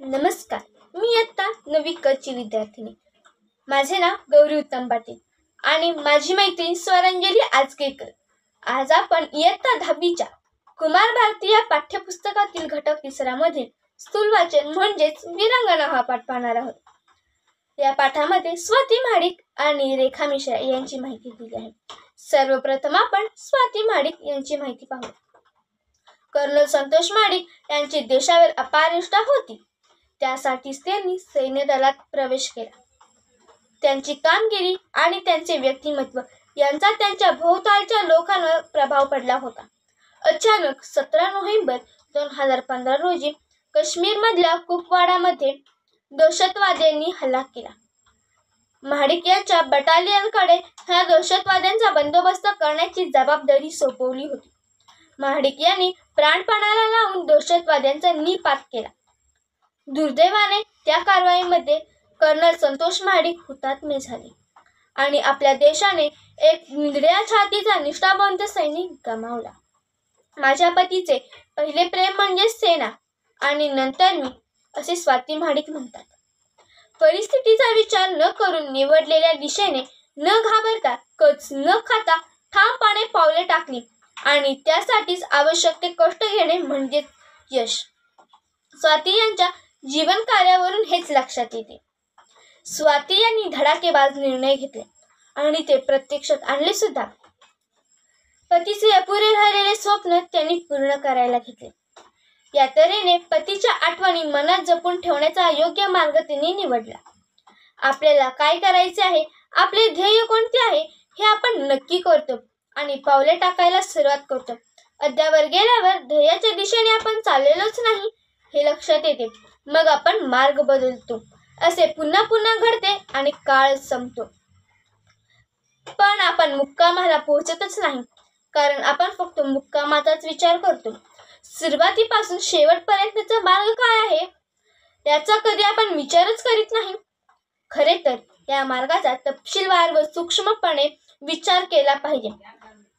नमस्कार, मी इयत्ता 9वी क ची विद्यार्थिनी. माझे नाव गौरी उत्तम पाटील आणि माझी मैत्रीण स्वरांजली आजकेकर. आज आपण इयत्ता 10वीच्या कुमार भारती या पाठ्यपुस्तकातील घटक 3 मधील स्थूल वाचन म्हणजेच वीरांगना हा पाठ पाहणार आहोत. या पाठामध्ये स्वाती महाडिक आणि रेखा मिश्रा यांची माहिती दिली आहे. सर्वप्रथम आपण स्वाती महाडिक यांची माहिती पाहू. कर्नल संतोष महाडिक यांची देशावर अपार निष्ठा होती. त्यासाठीच त्यांनी सैन्य दलात प्रवेश केला. त्यांची कामगिरी आणि त्यांचे व्यक्तिमत्व यांचा त्यांच्या भोवतालच्या लोकांवर प्रभाव पडला होता. अचानक 17 नोव्हेंबर 2015 रोजी काश्मीरमधल्या कुपवाडामध्ये दहशतवाद्यांनी हल्ला केला. महाडिक यांच्या बटालियनकडे ह्या दहशतवाद्यांचा बंदोबस्त करण्याची जबाबदारी सोपवली होती. महाडिक यांनी प्राणपणाला लावून दहशतवाद्यांचा निपात केला. दुर्दैवाने त्या कारवाईमध्ये कर्नल संतोष महाडिक हुतात्मे झाले आणि आपल्या देशाने एक निळ्या छातीचा निष्ठावंत सैनिक गमावला. माझ्या पतीचे पहिले प्रेम म्हणजे सेना आणि नंतर मी, असे स्वाती महाडिक म्हणतात. परिस्थितीचा विचार न करून निवडलेल्या दिशेने न घाबरता कच न खाता ठामपणे पावले टाकली आणि त्यासाठीच आवश्यक ते कष्ट घेणे म्हणजे यश. स्वाती यांच्या जीवन कार्यावरून हेच लक्षात येते. स्वाती यांनी धडाकेबाज निर्णय घेतले आणि ते प्रत्यक्षात आणले सुद्धा. पतीचे अपुरे राहिलेले स्वप्न त्यांनी पूर्ण करायला घेतले. या तऱ्हेने पतीच्या आठवणी मनात जपून ठेवण्याचा योग्य मार्ग त्यांनी निवडला. आपल्याला काय करायचे आहे, आपले ध्येय कोणते आहे हे आपण नक्की करतो आणि पावले टाकायला सुरुवात करतो. अद्यावर गेल्यावर ध्येयाच्या दिशेने आपण चाललेलोच नाही हे लक्षात येते. मग आपण मार्ग बदलतो. असे पुन्हा पुन्हा घडते आणि काळ संपतो. पण आपण मुक्कामाला पोहोचतच नाही, कारण आपण फक्त मुक्कामाचाच विचार करतो. सुरुवातीपासून शेवटपर्यंतचा मार्ग काय आहे याचा कधी आपण विचारच करीत नाही. खरे तर या मार्गाचा तपशीलवार व सूक्ष्मपणे विचार केला पाहिजे.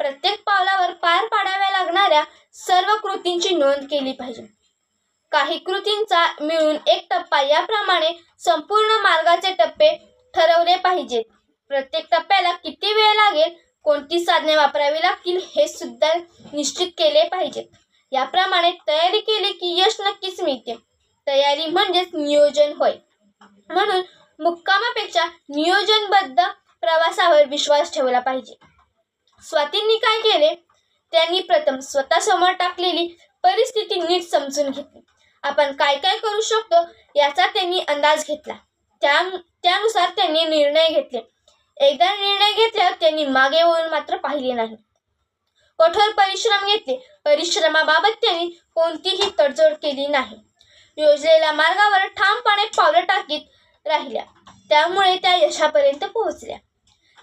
प्रत्येक पावलावर पार पाडाव्या लागणाऱ्या सर्व कृतींची नोंद केली पाहिजे. काही कृतींचा मिळून एक टप्पा याप्रमाणे संपूर्ण मार्गाचे टप्पे ठरवले पाहिजेत. प्रत्येक टप्प्याला किती वेळ लागेल, कोणती साधने वापरावी लागतील हे सुद्धा निश्चित केले पाहिजेत. याप्रमाणे तयारी केली की यश नक्कीच मिळते. तयारी म्हणजेच नियोजन होय. म्हणून मुक्कामापेक्षा नियोजनबद्ध प्रवासावर विश्वास ठेवला पाहिजे. स्वातींनी काय केले? त्यांनी प्रथम स्वतःसमोर टाकलेली परिस्थिती नीट समजून घेतली. आपण काय काय करू शकतो याचा त्यांनी अंदाज घेतला. त्यानुसार त्यांनी निर्णय घेतले. एकदा निर्णय घेतल्यावर त्यांनी मागे वळून मात्र पाहिले नाही. कठोर परिश्रम घेतले. परिश्रमाबाबत त्यांनी कोणतीही तडजोड केली नाही. योजलेल्या मार्गावर ठामपणे पावलं टाकीत राहिल्या. त्यामुळे त्या यशापर्यंत पोहोचल्या.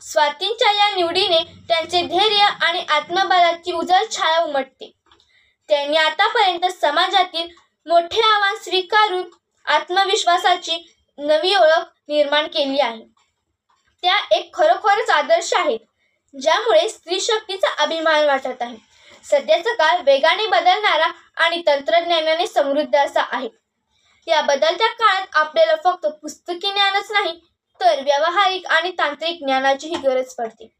स्वातींच्या या निवडीने त्यांचे धैर्य आणि आत्मबलाची उजळ छाया उमटते. त्यांनी आतापर्यंत समाजातील मोठे आव्हान स्वीकारून आत्मविश्वासाची नवी ओळख निर्माण केली आहे. त्या एक खरोखरच आदर्श आहेत, ज्यामुळे स्त्री शक्तीचा अभिमान वाटत आहे. सध्याचा काळ वेगाने बदलणारा आणि तंत्रज्ञानाने समृद्ध असा आहे. या बदलत्या काळात आपल्याला फक्त पुस्तकी ज्ञानच नाही तर व्यावहारिक आणि तांत्रिक ज्ञानाचीही गरज पडते.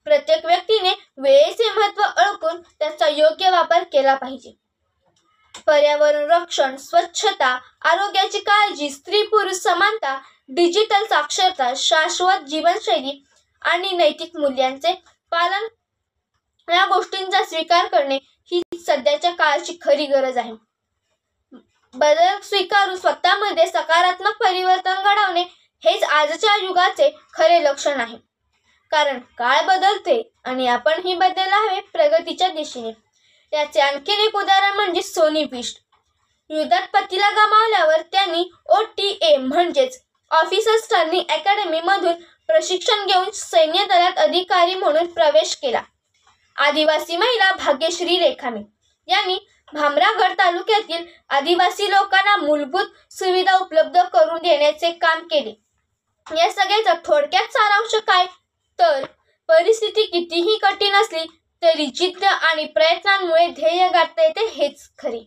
प्रत्येक व्यक्तीने वेळेचे महत्त्व ओळखून त्याचा योग्य वापर केला पाहिजे. पर्यावरण रक्षण, स्वच्छता, आरोग्याची काळजी, स्त्री पुरुष समानता, डिजिटल साक्षरता, शाश्वत जीवनशैली आणि नैतिक मूल्यांचे पालन या गोष्टींचा स्वीकार करणे ही सध्याच्या काळाची खरी गरज आहे. बदल स्वीकारून स्वतःमध्ये सकारात्मक परिवर्तन घडवणे हेच आजच्या युगाचे खरे लक्षण आहे. कारण काळ बदलते आणि आपणही बदलायला हवे प्रगतीच्या दिशेने. याचे आणखीन एक उदाहरण म्हणजे सोनी बिष्ट. युद्धात पतीला गमावल्यावर त्यांनी OTA म्हणजेच ऑफिसर्स ट्रेनिंग अकॅडमी मधून प्रशिक्षण घेऊन सैन्य दलात अधिकारी म्हणून प्रवेश केला. आदिवासी महिला भाग्यश्री रेखामे यांनी भामरागड तालुक्यातील आदिवासी लोकांना मूलभूत सुविधा उपलब्ध करून देण्याचे काम केले. या सगळ्याचा थोडक्यात सारांश काय तर परिस्थिती कितीही कठीण असली तरी जिद्द आणि प्रयत्नांमुळे ध्येय गाठता येते हेच खरे.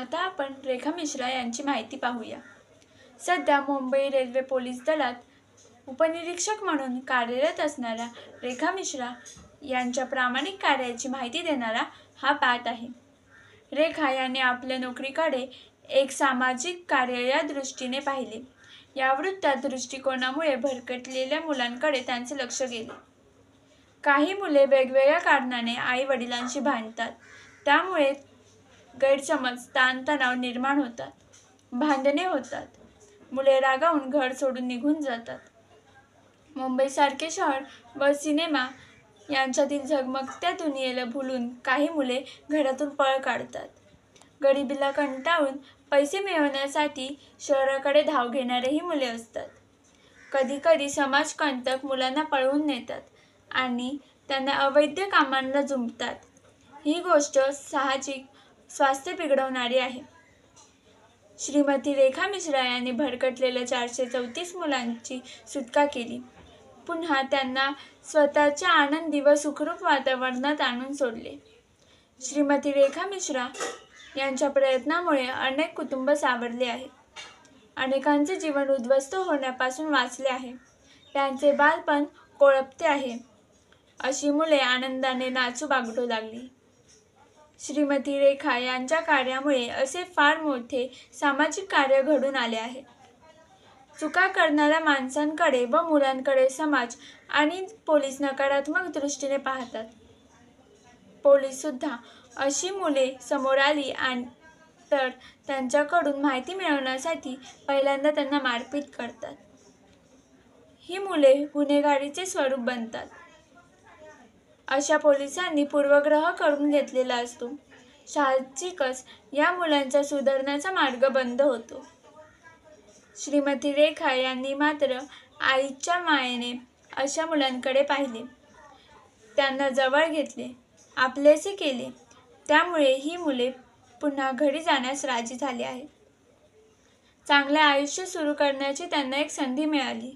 आता आपण रेखा मिश्रा यांची माहिती पाहूया. सध्या मुंबई रेल्वे पोलीस दलात उपनिरीक्षक म्हणून कार्यरत असणाऱ्या रेखा मिश्रा यांच्या प्रामाणिक कार्याची माहिती देणारा हा पाठ आहे. रेखा यांनी आपल्या नोकरीकडे एक सामाजिक कार्य या दृष्टीने पाहिले. या वृत्त दृष्टिकोनामुळे भरकटलेल्या मुलांकडे त्यांचे लक्ष गेले. काही मुले वेगवेगळ्या कारणाने आई वडिलांशी भांडतात. त्यामुळे गैरसमज, ताणतणाव निर्माण होतात, भांडणे होतात. मुले रागावून घर सोडून निघून जातात. मुंबईसारखे शहर व सिनेमा यांच्यातील झगमगत्या दुनियेला भुलून काही मुले घरातून पळ काढतात. गरिबीला कंटाळून पैसे मिळवण्यासाठी शहराकडे धाव घेणारेही मुले असतात. कधीकधी समाजकंटक मुलांना पळवून नेतात आणि त्यांना अवैध कामांना जुंपतात. ही गोष्ट साहजिक स्वास्थ्य बिघडवणारी आहे. श्रीमती रेखा मिश्रा यांनी भरकटलेल्या 434 मुलांची सुटका केली. पुन्हा त्यांना स्वतःच्या आनंदी व सुखरूप वातावरणात आणून सोडले. श्रीमती रेखा मिश्रा यांच्या प्रयत्नामुळे अनेक कुटुंब सावरले आहेत. अनेकांचे जीवन उद्ध्वस्त होण्यापासून वाचले आहे. त्यांचे बालपण कोळपते आहे. अशी मुले आनंदाने नाचू बागडू लागली. श्रीमती रेखा यांच्या कार्यामुळे असे फार मोठे सामाजिक कार्य घडून आले आहे. चुका करणाऱ्या माणसांकडे व मुलांकडे समाज आणि पोलीस नकारात्मक दृष्टीने पाहतात. पोलीससुद्धा अशी मुले समोर आली तर त्यांच्याकडून माहिती मिळवण्यासाठी पहिल्यांदा त्यांना मारपीट करतात. ही मुले गुन्हेगारीचे स्वरूप बनतात. अशा पोलिसांनी पूर्वग्रह करून घेतलेला असतो. साहजिकच या मुलांचा सुधारण्याचा मार्ग बंद होतो. श्रीमती रेखा यांनी मात्र आईच्या मायेने अशा मुलांकडे पाहिले, त्यांना जवळ घेतले, आपलेसे केले. त्यामुळे ही मुले पुन्हा घरी जाण्यास राजी झाली आहेत. चांगले आयुष्य सुरू करण्याची त्यांना एक संधी मिळाली.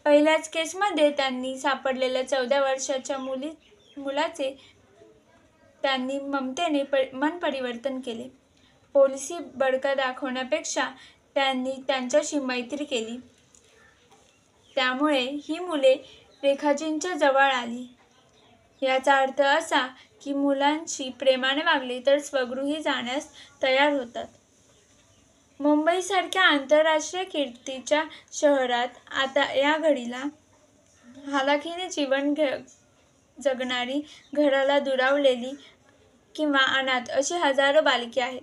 पहिल्याच केसमध्ये त्यांनी सापडलेल्या 14 वर्षाच्या मुलाचे त्यांनी ममतेने मन परिवर्तन केले. पोलिसी बडका दाखवण्यापेक्षा त्यांनी त्यांच्याशी मैत्री केली. त्यामुळे ही मुले रेखाजींच्या जवळ आली. याचा अर्थ असा की मुलांशी प्रेमाने वागले तर स्वगृही जाण्यास तयार होतात. मुंबईसारख्या आंतरराष्ट्रीय कीर्तीच्या शहरात आता या घडीला हालाखीने जीवन जगणारी, घराला दुरावलेली किंवा अनाथ अशी हजारो बालके आहेत.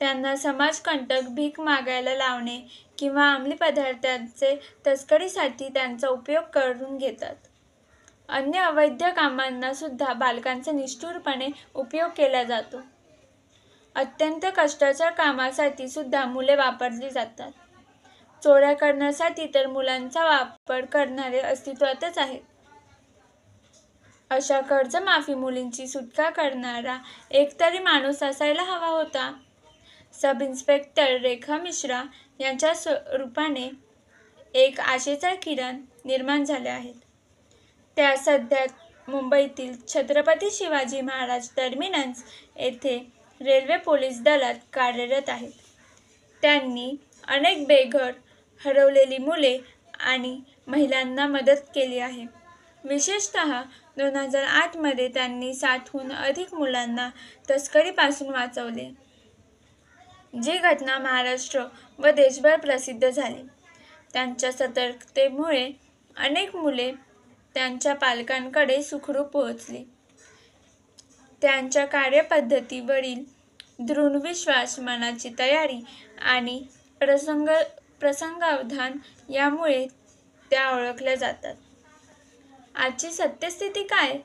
त्यांना समाजकंटक भीक मागायला लावणे किंवा अंमली पदार्थांचे तस्करीसाठी त्यांचा उपयोग करून घेतात. अन्य अवैध कामांना सुद्धा बालकांचा निष्ठुरपणे उपयोग केला जातो. अत्यंत कष्टाच्या कामासाठी सुद्धा मुले वापरली जातात. चोऱ्या करण्यासाठी तर मुलांचा वापर करणारे अस्तित्वातच आहेत. अशा कर्जमाफी मुलींची सुटका करणारा एकतरी माणूस असायला हवा होता. सब इन्स्पेक्टर रेखा मिश्रा यांच्या रूपाने एक आशेचा किरण निर्माण झाले आहेत. त्या सध्या मुंबईतील छत्रपती शिवाजी महाराज टर्मिनस येथे रेल्वे पोलीस दलात कार्यरत आहेत. त्यांनी अनेक बेघर, हरवलेली मुले आणि महिलांना मदत केली आहे. विशेषतः 2008 मध्ये त्यांनी 60हून अधिक मुलांना तस्करीपासून वाचवले. जी घटना महाराष्ट्र व देशभर प्रसिद्ध झाली. त्यांच्या सतर्कतेमुळे अनेक मुले त्यांच्या पालकांकडे सुखरूप पोहोचली. त्यांच्या कार्यपद्धतीवरील दृढ विश्वास, मनाची तयारी आणि प्रसंगावधान यामुळे त्या ओळखल्या जातात. आजची सत्यस्थिती काय?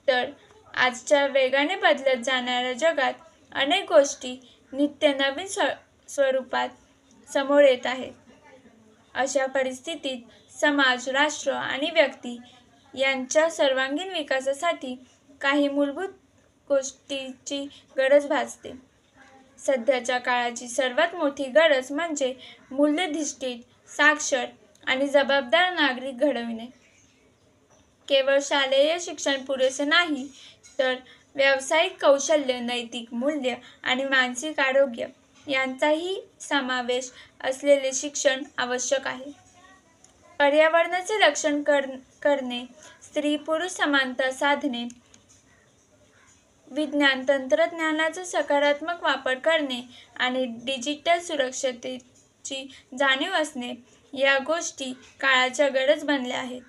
तर आजच्या वेगाने बदलत जाणाऱ्या जगात अनेक गोष्टी नित्य नवीन स्वरूपात समोर येत आहेत. अशा परिस्थितीत समाज, राष्ट्र आणि व्यक्ती यांच्या सर्वांगीण विकासासाठी काही मूलभूत गोष्टींची गरज भासते. सध्याच्या काळाची सर्वात मोठी गरज म्हणजे मूल्यधिष्ठित, साक्षर आणि जबाबदार नागरिक घडविणे. केवळ शालेय शिक्षण पुरेसे नाही, तर व्यावसायिक कौशल्य, नैतिक मूल्य आणि मानसिक आरोग्य यांचाही समावेश असलेले शिक्षण आवश्यक आहे. पर्यावरणाचे रक्षण करणे, स्त्री-पुरुष समानता साधणे, विज्ञान तंत्रज्ञानाचा सकारात्मक वापर करणे आणि डिजिटल सुरक्षिततेची जाणीव असणे या गोष्टी काळाच्या गरज बनल्या आहेत.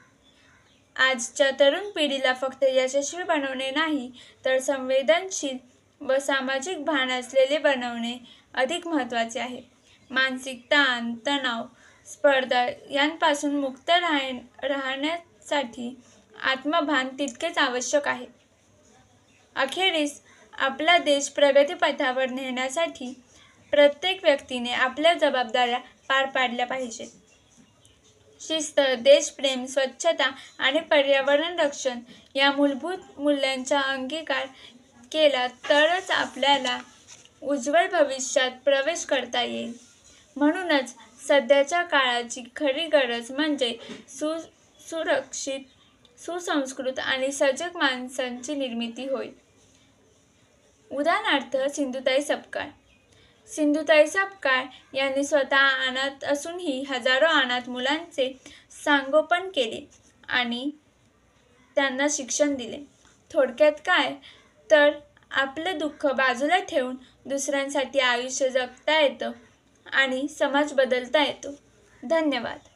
आजच्या तरुण पिढीला फक्त यशस्वी बनवणे नाही, तर संवेदनशील व सामाजिक भान असलेले बनवणे अधिक महत्त्वाचे आहे. मानसिक ताण, तणाव, स्पर्धा यांपासून मुक्त राहण्यासाठी आत्मभान तितकेच आवश्यक आहे. अखेरीस आपला देश प्रगतीपथावर नेण्यासाठी प्रत्येक व्यक्तीने आपल्या जबाबदाऱ्या पार पाडल्या पाहिजेत. शिस्त, देशप्रेम, स्वच्छता आणि पर्यावरण रक्षण या मूलभूत मूल्यांचा अंगीकार केला तरच आपल्याला उज्ज्वल भविष्यात प्रवेश करता येईल. म्हणूनच सध्याच्या काळाची खरी गरज म्हणजे सुरक्षित, सुसंस्कृत आणि सजग माणसांची निर्मिती होय. उदाहरणार्थ सिंधुताई सपकाळ. सिंधुताई सपकाळ यांनी स्वतः अनाथ असूनही हजारो अनाथ मुलांचे संगोपन केले आणि त्यांना शिक्षण दिले. थोडक्यात काय तर आपलं दुःख बाजूला ठेवून दुसऱ्यांसाठी आयुष्य जगता येतं आणि समाज बदलता येतो. धन्यवाद.